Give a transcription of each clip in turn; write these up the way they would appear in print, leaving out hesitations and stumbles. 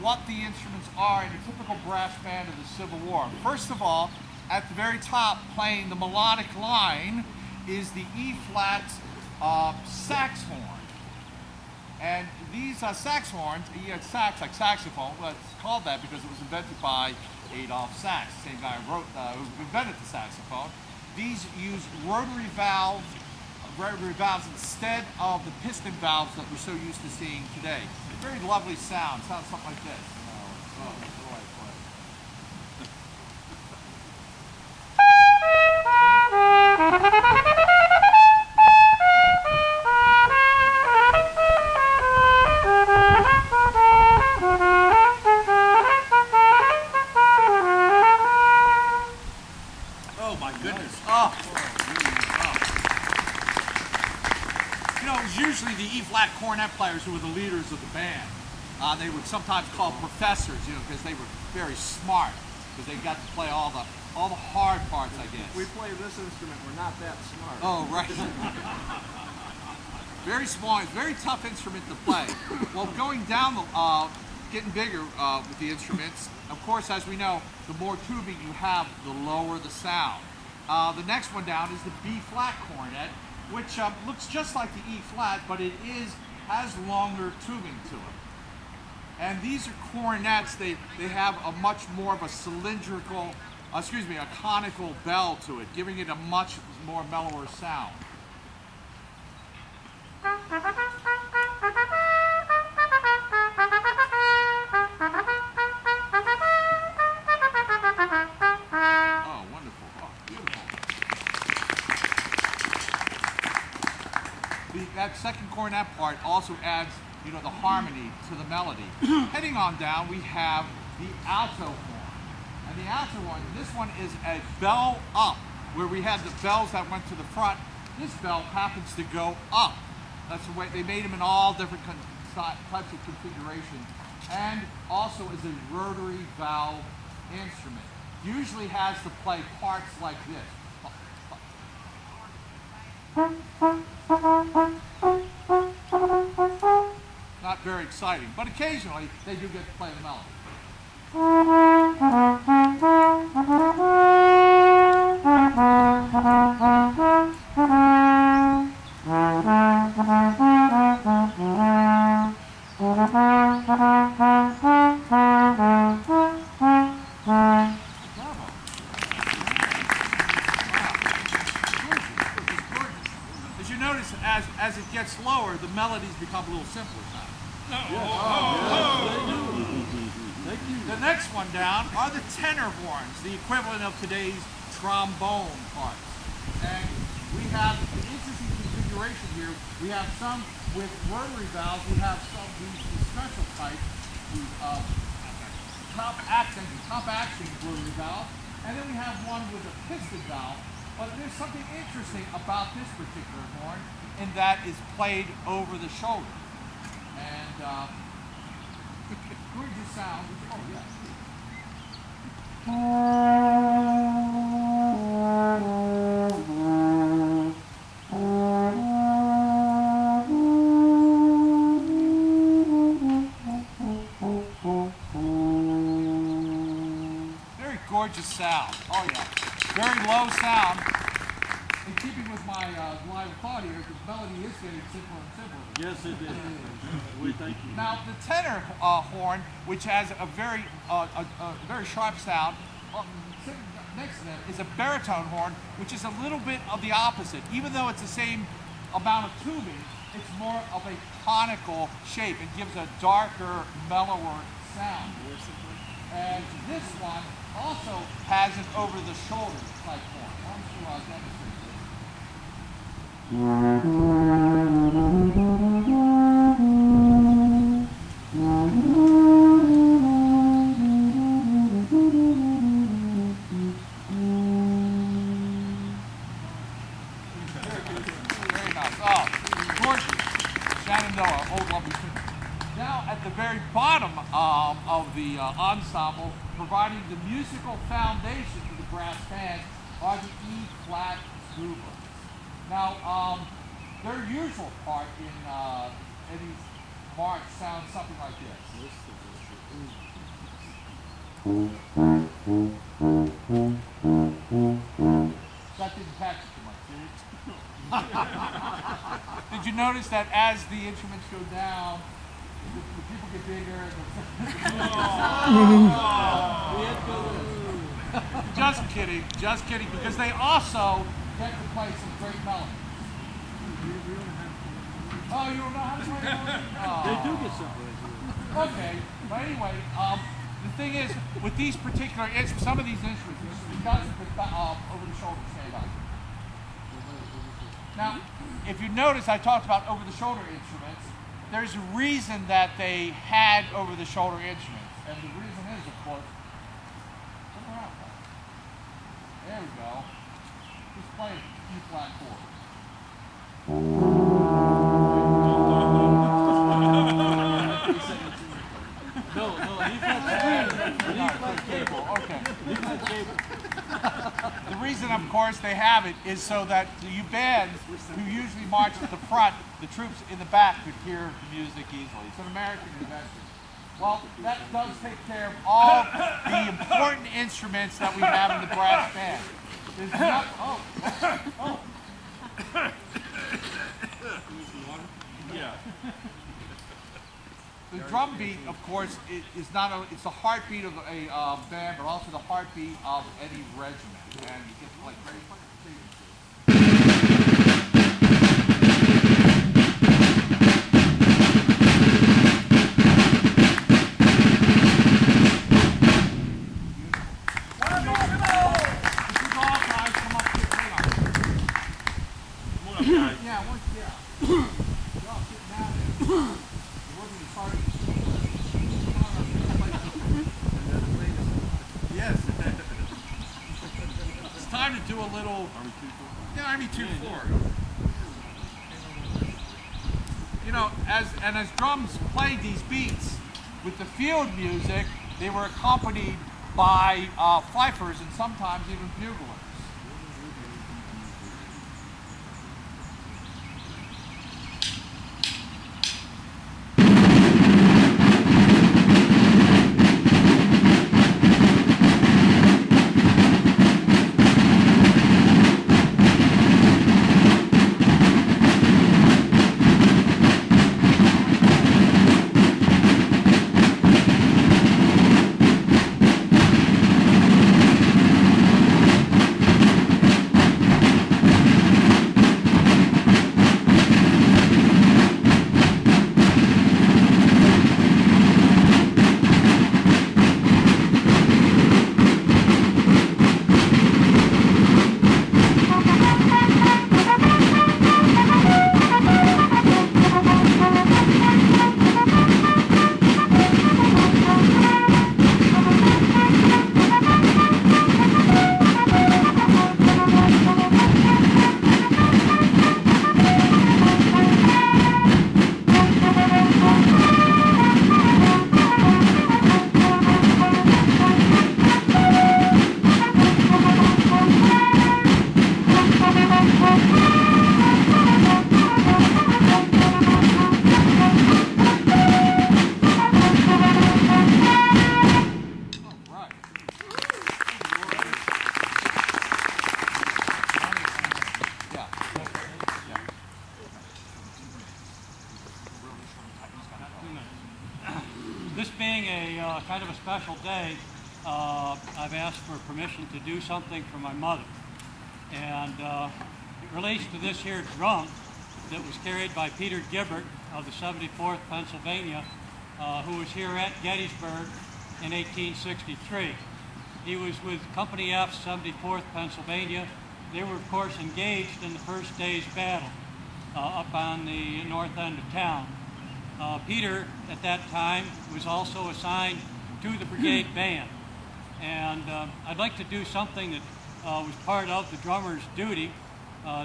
what the instruments are in a typical brass band of the Civil War. First of all, at the very top, playing the melodic line, is the E-flat sax horn. And these sax horns, sax like saxophone, well, it's called that because it was invented by Adolph Sax, the same guy who invented the saxophone. These use rotary valves instead of the piston valves that we're so used to seeing today. Very lovely sound. Sounds something like this. Oh my goodness. Oh. You know, it was usually the E-flat cornet players who were the leaders of the band. They would sometimes call professors, you know, because they were very smart, because they got to play all the hard parts, I guess. We play this instrument, we're not that smart. Oh, right. Very small, very tough instrument to play. Well, going down, getting bigger with the instruments, of course, as we know, the more tubing you have, the lower the sound. The next one down is the B-flat cornet, which looks just like the E-flat, but it has longer tubing to it. And these are cornets. They have a much more of a cylindrical, a conical bell to it, giving it a much more mellower sound. Oh, wonderful. Oh, beautiful. That second cornet part also adds, you know, the harmony to the melody. Heading on down, we have the alto horn. And the alto horn, this one is a bell up, where we had the bells that went to the front. This bell happens to go up. That's the way they made them in all different types of configuration. And also is a rotary valve instrument. Usually has to play parts like this. Not very exciting, but occasionally they do get to play the melody. As you notice, as it gets lower, the melodies become a little simpler now. Thank you. The next one down are the tenor horns, the equivalent of today's trombone parts. And we have an interesting configuration here. We have some with rotary valves, we have some with the special type, the top action rotary valve, and then we have one with a piston valve. But there's something interesting about this particular horn, in that it's played over the shoulder. And gorgeous sound. Oh, yeah. Very gorgeous sound. Oh, yeah. Very low sound. In keeping with my line of thought here, the melody is getting simpler and simpler. Yes, it is. We thank you. Now, the tenor horn, which has a very sharp sound, sitting next to them is a baritone horn, which is a little bit of the opposite. Even though it's the same amount of tubing, it's more of a conical shape. It gives a darker, mellower sound. And this one also has an over-the-shoulder type horn. I'm sure I'll demonstrate this. Very nice. Oh, gorgeous. Shenandoah, old lovely tune. Now, at the very bottom of the ensemble, providing the musical foundation for the brass band, are the E-flat tubas. Now, their usual part in Eddie's march sounds something like this. That didn't catch it too much, did it? Did you notice that as the instruments go down, the people get bigger? Just kidding, because they also get to play some great melodies. Oh, you don't know how to play melody? They do get something. Okay, but anyway, the thing is, with these particular instruments, some of these instruments, because of the over-the-shoulder stand-up. Now, if you notice, I talked about over-the-shoulder instruments. There's a reason that they had over-the-shoulder instruments, and the reason is, of course, look around. There we go. Just play E-flat chord. No, he's not cable. Okay. He's not cable. The reason, of course, they have it is so that you bands who usually march at the front, the troops in the back could hear the music easily. It's an American invention. Well, that does take care of all the important instruments that we have in the brass band. There's not, oh. Yeah. The drum beat, of course, is not only, it's the heartbeat of a band, but also the heartbeat of any regiment. And you get to like very Yes. It's time to do a little Army 2-4. You know, as drums played these beats with the field music, they were accompanied by fifers and sometimes even buglers. This being a kind of a special day, I've asked for permission to do something for my mother. And it relates to this here drum that was carried by Peter Gibbert of the 74th Pennsylvania, who was here at Gettysburg in 1863. He was with Company F, 74th Pennsylvania. They were, of course, engaged in the first day's battle up on the north end of town. Peter, at that time, was also assigned to the brigade band. And I'd like to do something that was part of the drummer's duty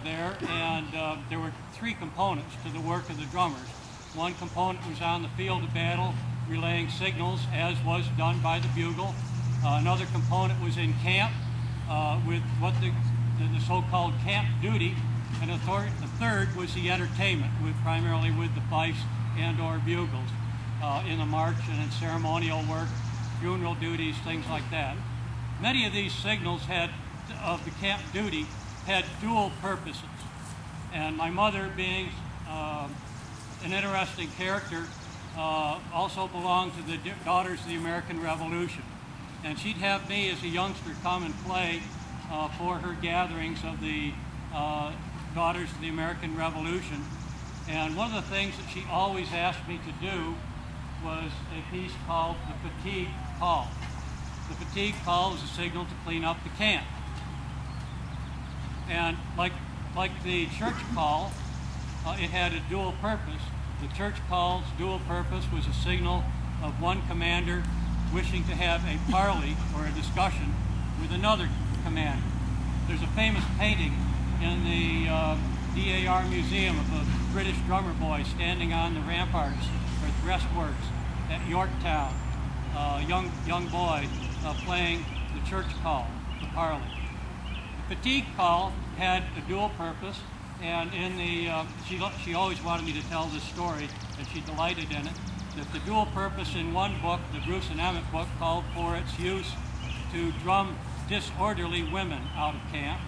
there. And there were three components to the work of the drummers. One component was on the field of battle, relaying signals, as was done by the bugle. Another component was in camp with what the so-called camp duty. And the third was the entertainment, primarily with the fifes and or bugles in the march and in ceremonial work funeral duties, things like that. Many of these signals of the camp duty had dual purposes. And my mother, being an interesting character, also belonged to the Daughters of the American Revolution. And she'd have me as a youngster come and play for her gatherings of the Daughters of the American Revolution. And one of the things that she always asked me to do was a piece called the fatigue call. The fatigue call was a signal to clean up the camp. And like the church call, it had a dual purpose. The church call's dual purpose was a signal of one commander wishing to have a parley or a discussion with another commander. There's a famous painting in the DAR Museum of a British drummer boy standing on the ramparts or breastworks at Yorktown, young boy playing the church call, the parley. The fatigue call had a dual purpose, and in the she always wanted me to tell this story, and she delighted in it. That the dual purpose in one book, the Bruce and Emmett book, called for its use to drum disorderly women out of camp.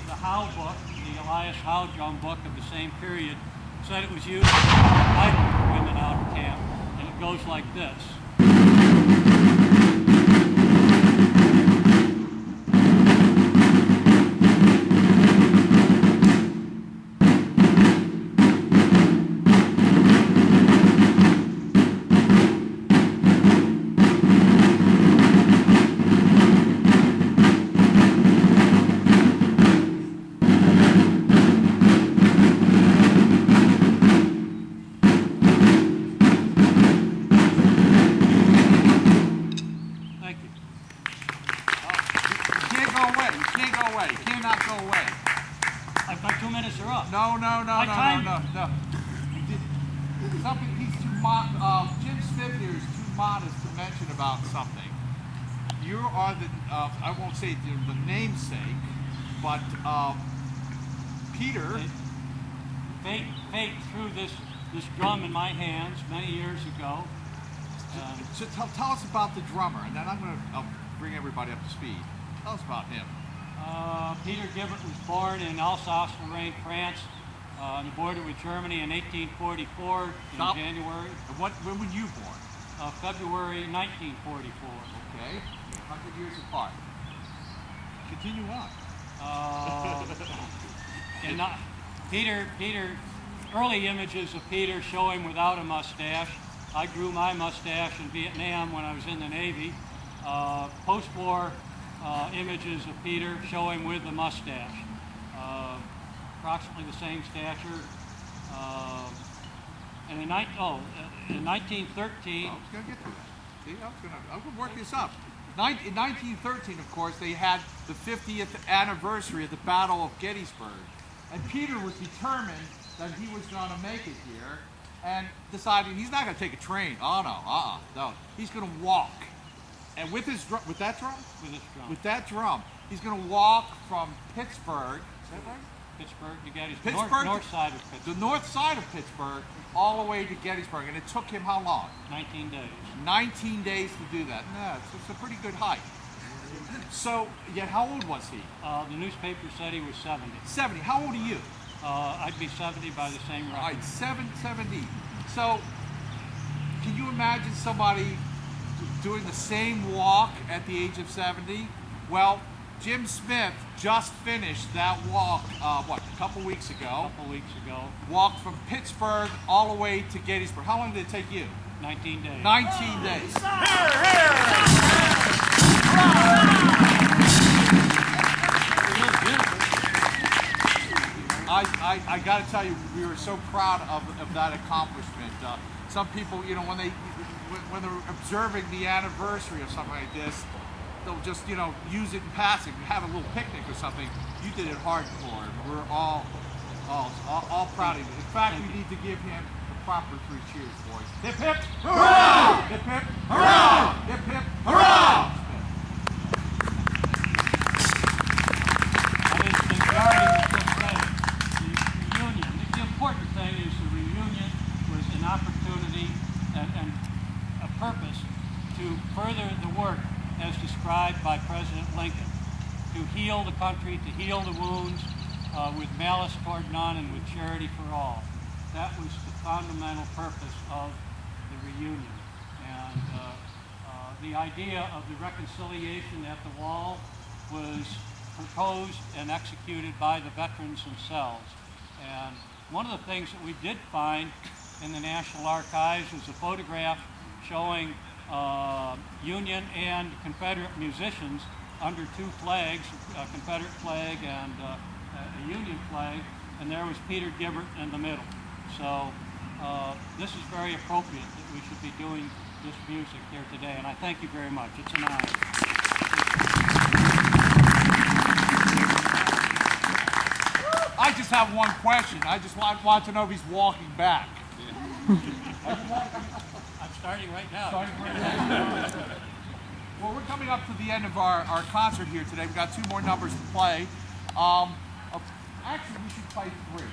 The Howe book, the Elias Howe drum book of the same period, said it was used to idle women out of camp, and it goes like this. My 2 minutes are up. No. time. Something he's Jim Smith here is too modest to mention about something. You are the I won't say the namesake, but Peter. Fate threw this drum in my hands many years ago. So tell us about the drummer, and then I'll bring everybody up to speed. Tell us about him. Peter Gibbert was born in Alsace-Lorraine, France, on the border with Germany in 1844 in January. When were you born? February 1944. Okay, 100 years apart. Continue on. Peter, early images of Peter show him without a mustache. I grew my mustache in Vietnam when I was in the Navy. Post-war images of Peter show him with the mustache. Approximately the same stature. And in 1913... I was going to get to that. See, I'm going to work this up. In 1913, of course, they had the 50th anniversary of the Battle of Gettysburg. And Peter was determined that he was going to make it here and decided he's not going to take a train. Oh, no, no. He's going to walk. And with his drum, with that drum? With this drum. With that drum, he's going to walk from Pittsburgh. Is that right? Pittsburgh to Gettysburg. Pittsburgh, north side of Pittsburgh. The north side of Pittsburgh, all the way to Gettysburg. And it took him how long? 19 days. 19 days to do that. Yeah, it's a pretty good hike. So, yet how old was he? The newspaper said he was 70. 70. How old are you? I'd be 70 by the same record. All right, 70. So, can you imagine somebody doing the same walk at the age of 70? Well, Jim Smith just finished that walk, a couple weeks ago. Walked from Pittsburgh all the way to Gettysburg. How long did it take you? 19 days. 19 days. I got to tell you, we were so proud of that accomplishment. Some people, when they're observing the anniversary of something like this, they'll just, use it in passing, have a little picnic or something. You did it hardcore, and we're all proud of you. In fact, we need to give him the proper 3 cheers, boys. Hip hip, hurrah! Hip hip, hurrah! Hip hip, hurrah! The important thing is the reunion was an opportunity and a purpose to further the work as described by President Lincoln, to heal the country, to heal the wounds with malice toward none and with charity for all. That was the fundamental purpose of the reunion. And the idea of the reconciliation at the wall was proposed and executed by the veterans themselves. And one of the things that we did find in the National Archives was a photograph showing Union and Confederate musicians under two flags, a Confederate flag and a Union flag, and there was Peter Gibbert in the middle. So this is very appropriate that we should be doing this music here today, and I thank you very much. It's an honor. I just have one question. I just want to know if he's walking back. I'm starting right now. Well, we're coming up to the end of our concert here today. We've got 2 more numbers to play. Actually, we should play 3.